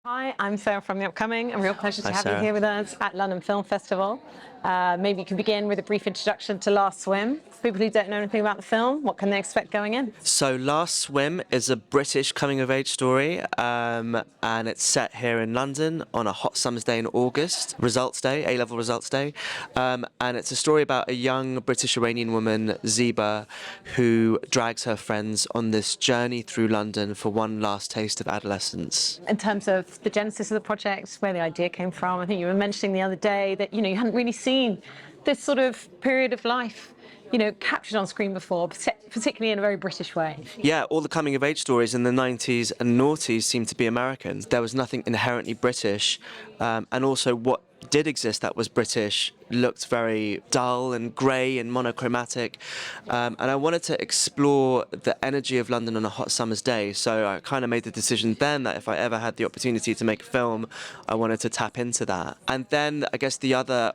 Hi, I'm Sarah from The Upcoming. A real pleasure to Hi, have you Sarah. here with us at London Film Festival. Maybe you can begin with a brief introduction to Last Swim. For people who don't know anything about the film, what can they expect going in? So Last Swim is a British coming-of-age story, and it's set here in London on a hot summer's day in August, results day, A-level results day, and it's a story about a young British-Iranian woman, Zeba, who drags her friends on this journey through London for one last taste of adolescence. In terms of the genesis of the project, where the idea came from, I think you were mentioning the other day that, you hadn't really seen this sort of period of life, captured on screen before, particularly in a very British way. Yeah, all the coming-of-age stories in the 90s and noughties seemed to be American. There was nothing inherently British, and also what did exist that was British looked very dull and grey and monochromatic, and I wanted to explore the energy of London on a hot summer's day, so I kind of made the decision then that if I ever had the opportunity to make a film, I wanted to tap into that. And then I guess the other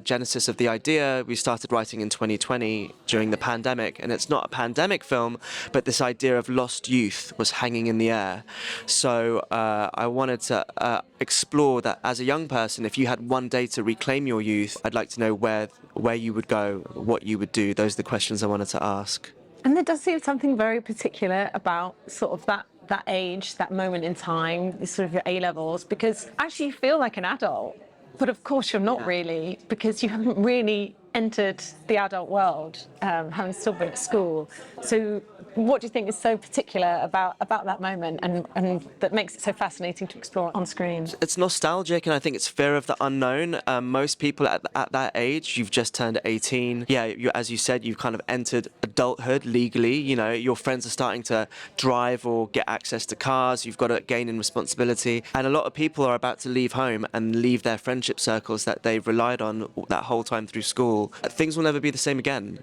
genesis of the idea, we started writing in 2020 during the pandemic, and it's not a pandemic film, but this idea of lost youth was hanging in the air. So I wanted to explore that as a young person, if you had one day to reclaim your youth, I'd like to know where you would go, what you would do. Those are the questions I wanted to ask. And there does seem something very particular about sort of that age, that moment in time, sort of your A-levels, because actually you feel like an adult. But of course you're not really, because you haven't really entered the adult world, having still been at school. So what do you think is so particular about that moment and that makes it so fascinating to explore on screen? It's nostalgic, and I think it's fear of the unknown. Most people at that age, you've just turned 18. Yeah, as you said, you've kind of entered adulthood legally. Your friends are starting to drive or get access to cars. You've got to gain in responsibility. And a lot of people are about to leave home and leave their friendship circles that they've relied on that whole time through school. Things will never be the same again,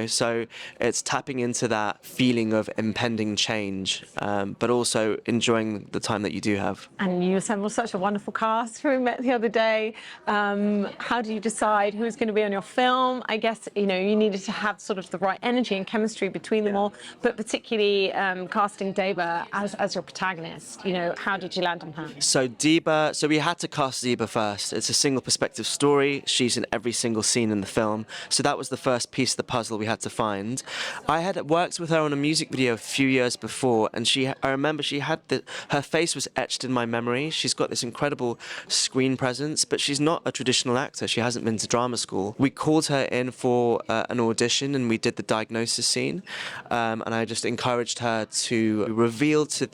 So it's tapping into that feeling of impending change, but also enjoying the time that you do have. And you assembled such a wonderful cast who we met the other day. How do you decide who's going to be on your film? I guess, you needed to have sort of the right energy and chemistry between them all, but particularly casting Deba as your protagonist. How did you land on her? So we had to cast Zeba first. It's a single perspective story. She's in every single scene in the film. So that was the first piece of the puzzle we had to find. I had worked with her on a music video a few years before, and I remember she had her face was etched in my memory. She's got this incredible screen presence, but she's not a traditional actor. She hasn't been to drama school. We called her in for an audition, and we did the diagnosis scene, and I just encouraged her to reveal to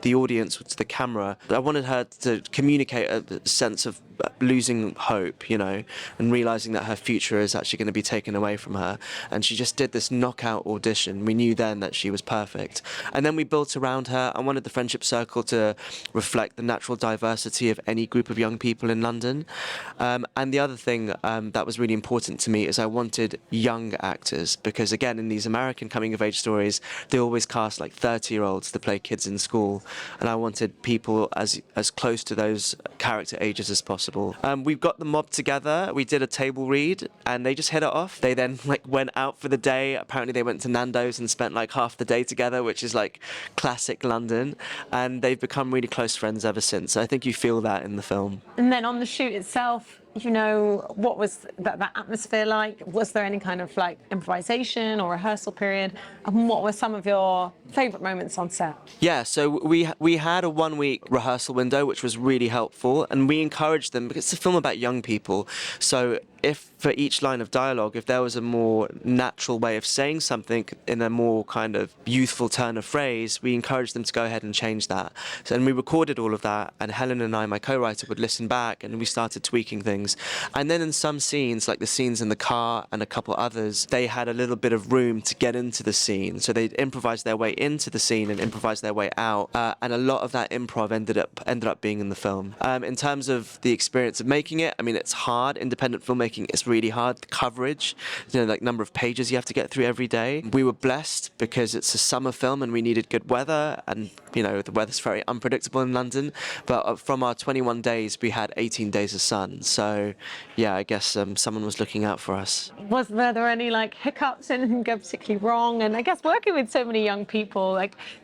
the audience, to the camera. I wanted her to communicate a sense of losing hope, and realizing that her future is actually going to be taken away from her. And she just did this knockout audition. We knew then that she was perfect. And then we built around her. I wanted the friendship circle to reflect the natural diversity of any group of young people in London. And the other thing that was really important to me is I wanted young actors, because again, in these American coming-of-age stories, they always cast like 30-year-olds to play kids in school. And I wanted people as close to those character ages as possible. We've got the mob together. We did a table read, and they just hit it off. They then went out for the day. Apparently, they went to Nando's and spent half the day together, which is classic London. And they've become really close friends ever since. I think you feel that in the film. And then on the shoot itself, what was that atmosphere like? Was there any kind of improvisation or rehearsal period? And what were some of your favourite moments on set? Yeah, so we had a 1-week rehearsal window, which was really helpful, and we encouraged them, because it's a film about young people. So if for each line of dialogue, if there was a more natural way of saying something in a more kind of youthful turn of phrase, we encouraged them to go ahead and change that. So, and we recorded all of that, and Helen and I, my co-writer, would listen back, and we started tweaking things. And then in some scenes, like the scenes in the car and a couple others, they had a little bit of room to get into the scene. So they'd improvise their way into the scene and improvise their way out. And a lot of that improv ended up being in the film. In terms of the experience of making it, I mean, it's hard. Independent filmmaking filmmaking is really hard. The coverage, like number of pages you have to get through every day. We were blessed because it's a summer film and we needed good weather, and the weather's very unpredictable in London. But from our 21 days, we had 18 days of sun. So, yeah, I guess someone was looking out for us. Were there any hiccups, anything go particularly wrong? And I guess working with so many young people,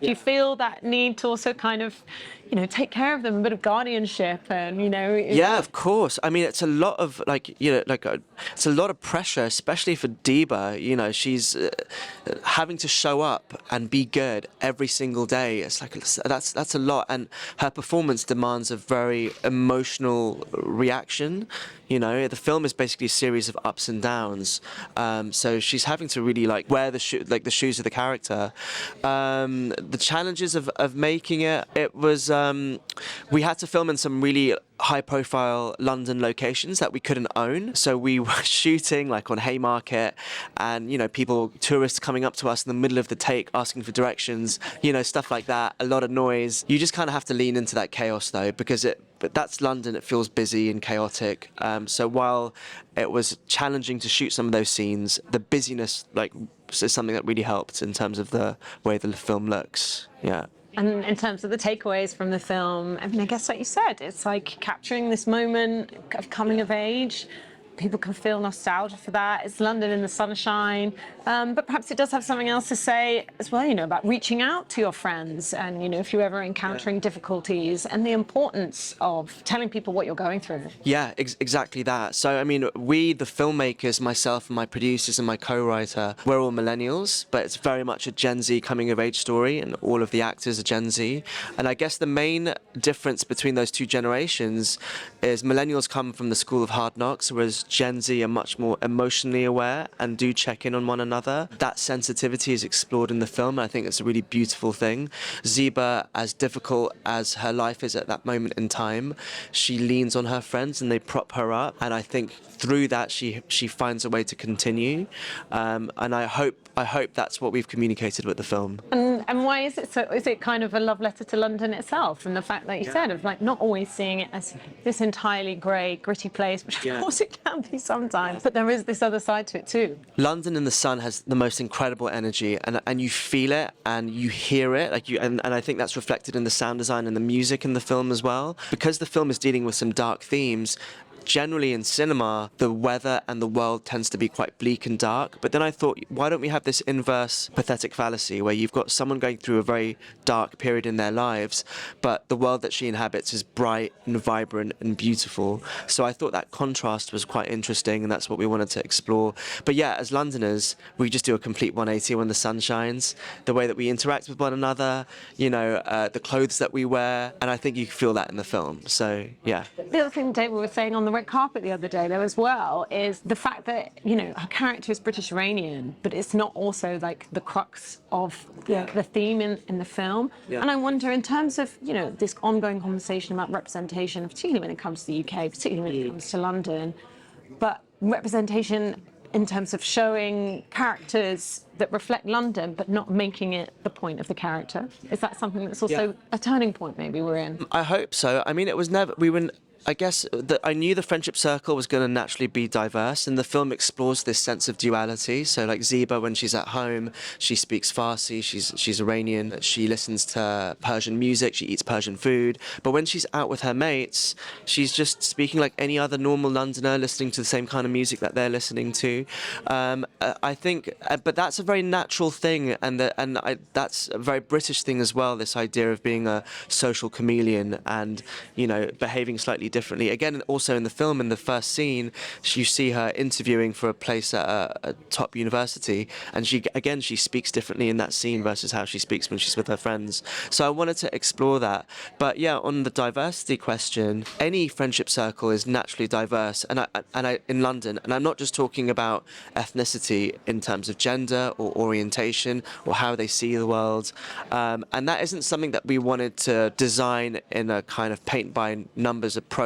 do you feel that need to also kind of, take care of them, a bit of guardianship, and Yeah, of course. I mean, it's a lot of it's a lot of pressure, especially for Deba. She's having to show up and be good every single day. It's that's a lot, and her performance demands a very emotional reaction. The film is basically a series of ups and downs. So she's having to really wear the shoes of the character. The challenges of making it was we had to film in some really high-profile London locations that we couldn't own. So we were shooting on Haymarket, and tourists coming up to us in the middle of the take asking for directions, stuff like that. A lot of noise. You just kind of have to lean into that chaos though, because but that's London. It feels busy and chaotic. So while it was challenging to shoot some of those scenes, the busyness is something that really helped in terms of the way the film looks. Yeah. And in terms of the takeaways from the film, I mean, I guess like you said, it's capturing this moment of coming of age. People can feel nostalgia for that. It's London in the sunshine. But perhaps it does have something else to say as well, about reaching out to your friends and, if you're ever encountering difficulties, and the importance of telling people what you're going through. Yeah, exactly that. So, I mean, we, the filmmakers, myself and my producers and my co-writer, we're all millennials, but it's very much a Gen Z coming of age story, and all of the actors are Gen Z. And I guess the main difference between those two generations is millennials come from the school of hard knocks, whereas Gen Z are much more emotionally aware and do check in on one another. That sensitivity is explored in the film, and I think it's a really beautiful thing. Zeba, as difficult as her life is at that moment in time, she leans on her friends and they prop her up, and I think through that she finds a way to continue, and I hope that's what we've communicated with the film. And why is it so? Is it kind of a love letter to London itself, and the fact that you said of not always seeing it as this entirely grey, gritty place, which of course it can be sometimes, but there is this other side to it too. London in the sun has the most incredible energy, and you feel it and you hear it, and I think that's reflected in the sound design and the music in the film as well. Because the film is dealing with some dark themes, generally in cinema, the weather and the world tends to be quite bleak and dark. But then I thought, why don't we have this inverse pathetic fallacy where you've got someone going through a very dark period in their lives, but the world that she inhabits is bright and vibrant and beautiful. So I thought that contrast was quite interesting, and that's what we wanted to explore. But yeah, as Londoners, we just do a complete 180 when the sun shines. The way that we interact with one another, the clothes that we wear, and I think you feel that in the film. So yeah. The other thing David was saying on the red carpet the other day though as well is the fact that her character is British Iranian, but it's not also the crux of the theme in the film. And I wonder, in terms of this ongoing conversation about representation, particularly when it comes to the UK, particularly when it comes to London, but representation in terms of showing characters that reflect London, but not making it the point of the character. Is that something that's also a turning point maybe we're in? I hope so. I mean, it was never, I guess that I knew the friendship circle was going to naturally be diverse, and the film explores this sense of duality. So Zeba, when she's at home, she speaks Farsi, she's Iranian, she listens to Persian music, she eats Persian food. But when she's out with her mates, she's just speaking like any other normal Londoner, listening to the same kind of music that they're listening to. I think, but that's a very natural thing, and that's a very British thing as well, this idea of being a social chameleon and, behaving slightly differently. Again, also in the film, in the first scene, you see her interviewing for a place at a top university, and she speaks differently in that scene versus how she speaks when she's with her friends. So I wanted to explore that. But yeah, on the diversity question, any friendship circle is naturally diverse, and I in London, and I'm not just talking about ethnicity in terms of gender or orientation or how they see the world, and that isn't something that we wanted to design in a kind of paint by numbers approach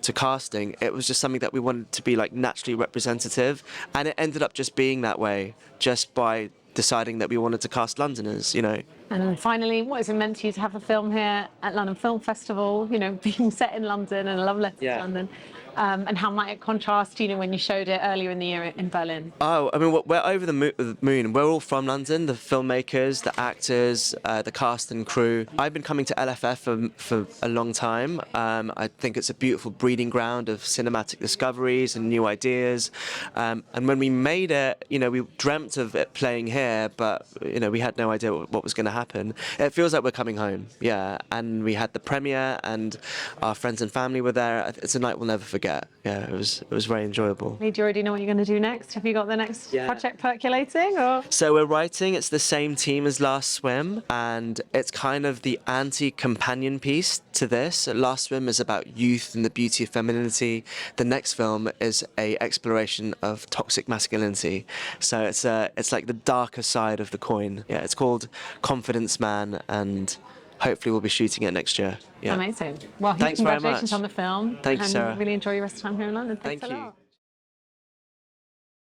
to casting. It was just something that we wanted to be naturally representative, and it ended up just being that way just by deciding that we wanted to cast Londoners, And finally, what has it meant to you to have a film here at London Film Festival, being set in London and a love letter to London? and how might it contrast, when you showed it earlier in the year in Berlin? Oh, I mean, we're over the moon. We're all from London, the filmmakers, the actors, the cast and crew. I've been coming to LFF for a long time. I think it's a beautiful breeding ground of cinematic discoveries and new ideas. And when we made it, we dreamt of it playing here, but, we had no idea what was going to happen. It feels like we're coming home, yeah. And we had the premiere and our friends and family were there. It's a night we'll never forget. Yeah, it was very enjoyable. Do you already know what you're going to do next? Have you got the next project percolating? Or? So we're writing, it's the same team as Last Swim, and it's kind of the anti-companion piece to this. Last Swim is about youth and the beauty of femininity. The next film is a exploration of toxic masculinity. So it's like the darker side of the coin. Yeah, it's called Confidence Man, and hopefully we'll be shooting it next year. Yeah. Amazing. Well, Thanks very much. congratulations on the film. Thank you, Sarah. Really enjoy your rest of the time here in London. Thanks Thank a you. lot.